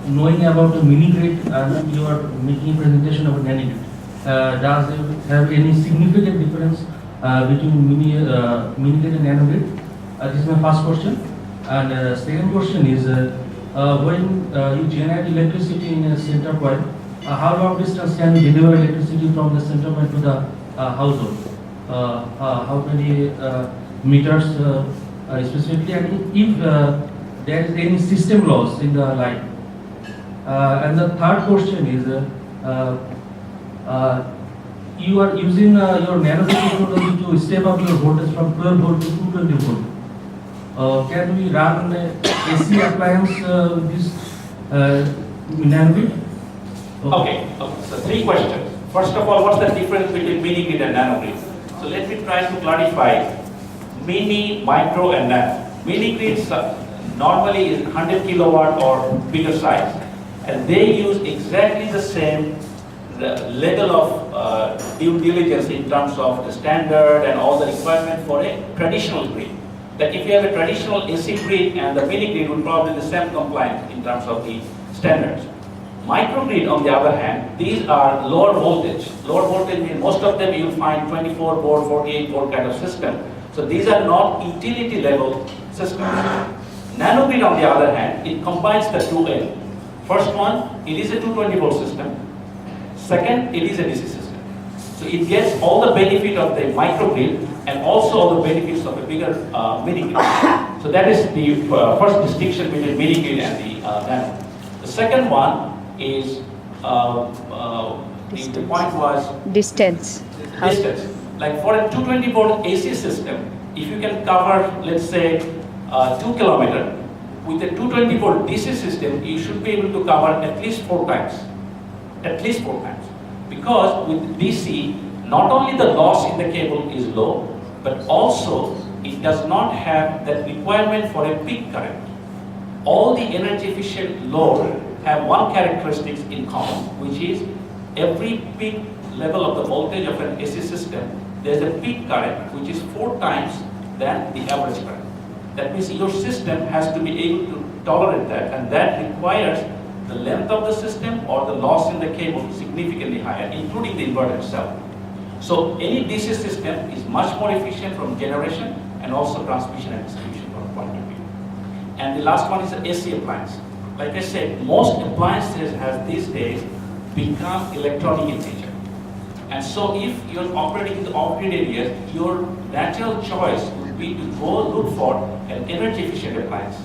knowing about the mini grid, you are making a presentation of a nano grid. Does it have any significant difference between mini grid and nano grid? This is my first question. And second question is, when you generate electricity in a center point, how long distance can you deliver electricity from the center point to the household? How many meters specifically, and if there is any system loss in the line? And the third question is, you are using your nano technology to step up your voltage from 12 volt to 220 volt. Can we run AC appliance with this nano? Okay, so three questions. First of all, what's the difference between mini grid and nano grid? So let me try to clarify mini, micro and nano. Mini grids normally is 100 kilowatt or bigger size, and they use exactly the same level of due diligence in terms of the standard and all the requirement for a traditional grid. That if you have a traditional AC grid and the mini grid would probably be the same compliant in terms of the standards. Microgrid, on the other hand, these are lower voltage. Lower voltage means most of them you'll find 24 volt, 48 volt kind of system. So these are not utility level systems. Nanogrid, on the other hand, it combines the two L. First one, it is a 220 volt system. Second, it is a DC system. So it gets all the benefit of the microgrid and also all the benefits of a bigger mini grid. So that is the first distinction between mini grid and the nano. The second one is the point was distance. Distance. Like for a 220 volt AC system, if you can cover, let's say, 2 kilometers, with a 220 volt DC system, you should be able to cover at least 4 times. At least 4 times. Because with DC, not only the loss in the cable is low, but also it does not have that requirement for a peak current. All the energy efficient load have one characteristic in common, which is every peak level of the voltage of an AC system, there is a peak current which is 4 times than the average current. That means your system has to be able to tolerate that, and that requires the length of the system or the loss in the cable significantly higher, including the inverter itself. So any DC system is much more efficient from generation and also transmission and distribution from point of view. And the last one is the AC appliance. Like I said, most appliances have these days become electronic in nature. And so if you're operating in the off-grid areas, your natural choice would be to go look for an energy efficient appliance.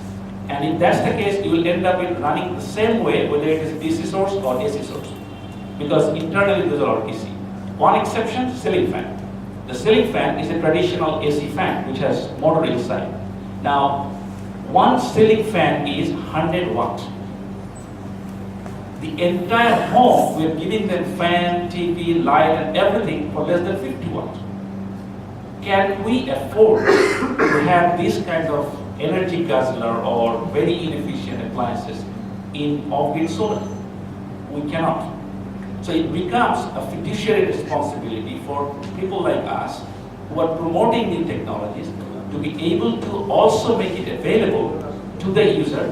And if that's the case, you will end up in running the same way, whether it is DC source or AC source. Because internally those are all DC. One exception, ceiling fan. The ceiling fan is a traditional AC fan which has motor inside. Now, one ceiling fan is 100 watts. The entire home, we're giving them fan, TV, light and everything for less than 50 watts. Can we afford to have this kind of energy guzzler or very inefficient appliances in off-grid solar? We cannot. So it becomes a fiduciary responsibility for people like us who are promoting new technologies to be able to also make it available to the user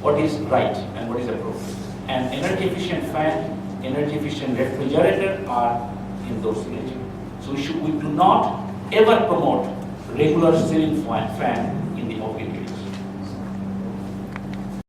what is right and what is appropriate. And energy efficient fan, energy efficient refrigerator are in those nature. So we do not ever promote regular ceiling fan in the off-grid